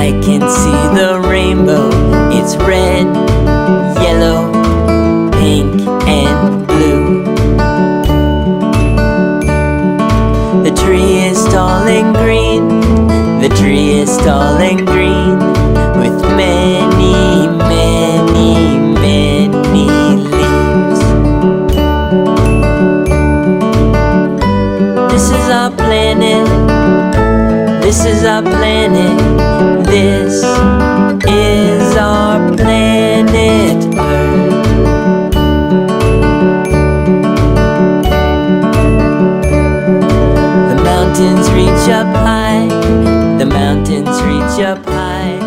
I can see the rainbow. It's red, yellow, pink, and blue. The tree is tall and green. The tree is tall and green, with many, many, many leaves. This is our planet. This is our planet. This is our planet Earth. The mountains reach up high. The mountains reach up high.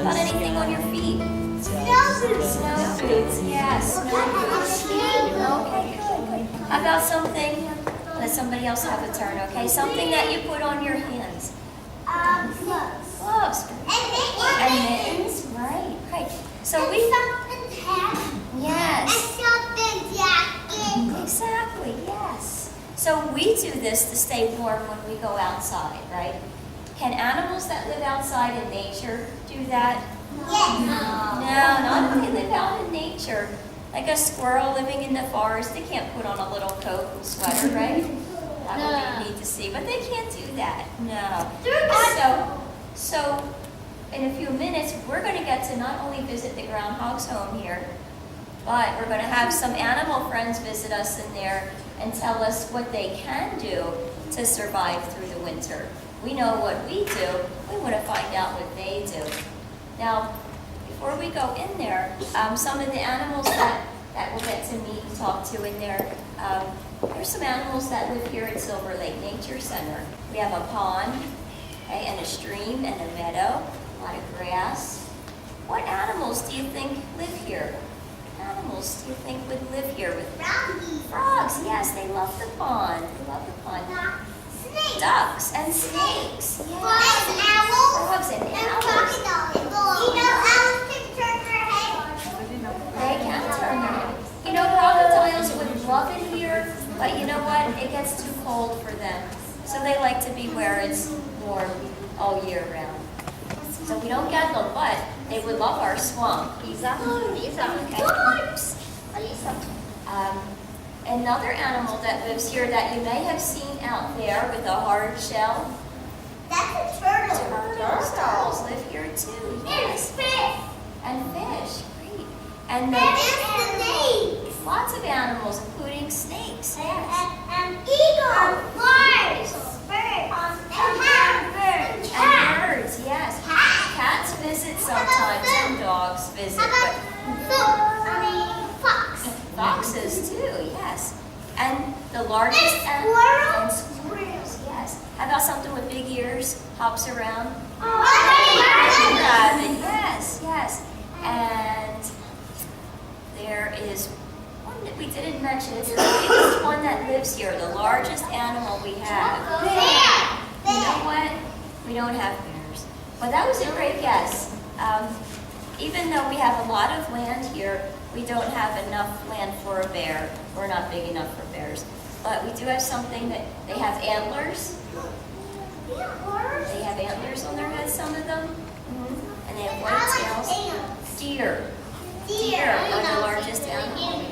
Got anything on your feet? Snow boots. Yes, snow boots. Okay, good. How about something? Let somebody else have a turn, okay? Something that you put on your hands. Gloves. Gloves. And mittens. Right, right. So we. Something hat. Yes. And something jacket. Exactly, yes. So we do this to stay warm when we go outside, right? Can animals that live outside in nature do that? Yes. No, not if they live out in nature. Like a squirrel living in the forest, they can't put on a little coat and sweater, right? That would be neat to see, but they can't do that. No. So in a few minutes, we're going to get to not only visit the Groundhog's home here, but we're going to have some animal friends visit us in there and tell us what they can do to survive through the winter. We know what we do. We want to find out what they do. Now, before we go in there, some of the animals that we'll get to meet and talk to in there, there's some animals that live here at Silver Lake Nature Center. We have a pond, okay, and a stream and a meadow, a lot of grass. What animals do you think live here? Animals do you think would live here with frogs? Yes, they love the pond. They love the pond. Snakes. Ducks and snakes. Yes. Frogs and owls. Frogs and owls. Crocodiles. You know, owls can turn their head. They can turn their head. You know, crocodiles would love it here, but you know what? It gets too cold for them. So they like to be where it's warm all year round. So we don't get them, but they would love our swamp. Another animal that lives here that you may have seen out there with a hard shell. That's a turtle. Turtles live here too. Yes. And fish. And fish. Great. And Snakes. lots of animals, including snakes. Yes. And eagles. Birds. And And birds, yes. Cats visit sometimes and dogs visit. Fox. Foxes too, yes. And the largest And squirrels, yes. How about something with big ears, hops around? Rabbit. Rabbit, yes, yes. And there is one that we didn't mention. It's the biggest one that lives here, the largest animal we have. You know what? We don't have bears. But that was a great guess. Even though we have a lot of land here, we don't have enough land for a bear. We're not big enough for bears. But we do have something that they have antlers. They have antlers on their heads, some of them. And they have white tails. Deer. Deer are the largest animal we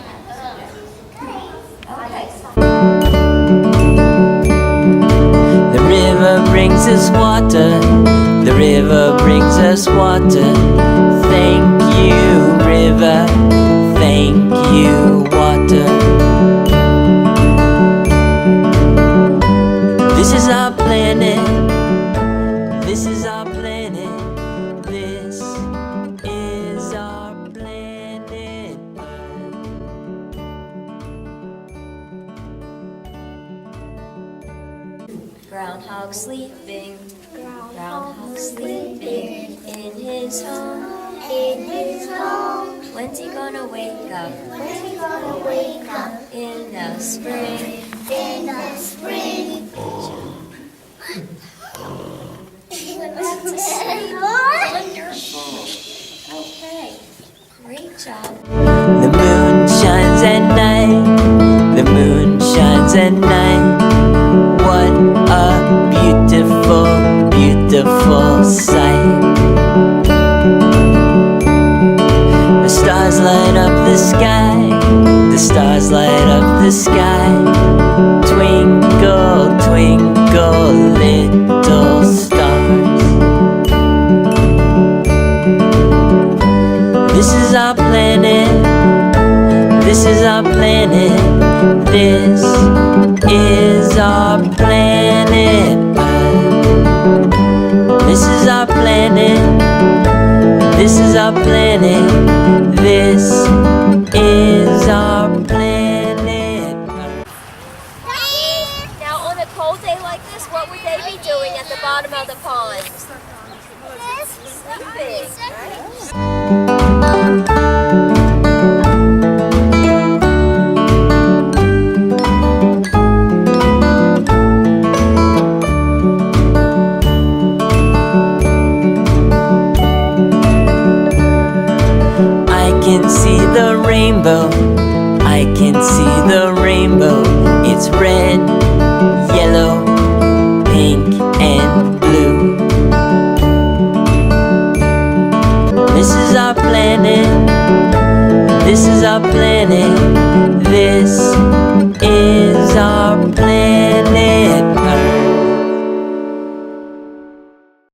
have. Okay. The river brings us water. The river brings us water. Thank you, river. Thank you, water. This is our planet. This is our planet. This is our planet. Groundhog sleeping. Groundhog sleeping in his home. When's he gonna wake up? In the spring. He went back to sleep. Wonderful. Okay. Great job. The moon shines at night. The moon shines at night. What a beautiful, beautiful the sky. Twinkle, twinkle, little stars. This is our planet. This is our planet. This is our planet Earth. This is our planet. This is our planet. This is our planet Earth. Now, on a cold day like this, what would they be doing at the bottom of the pond? Sleeping, right? I can see the rainbow. I can see the rainbow. It's red, yellow, pink, and blue. This is our planet. This is our planet. This is our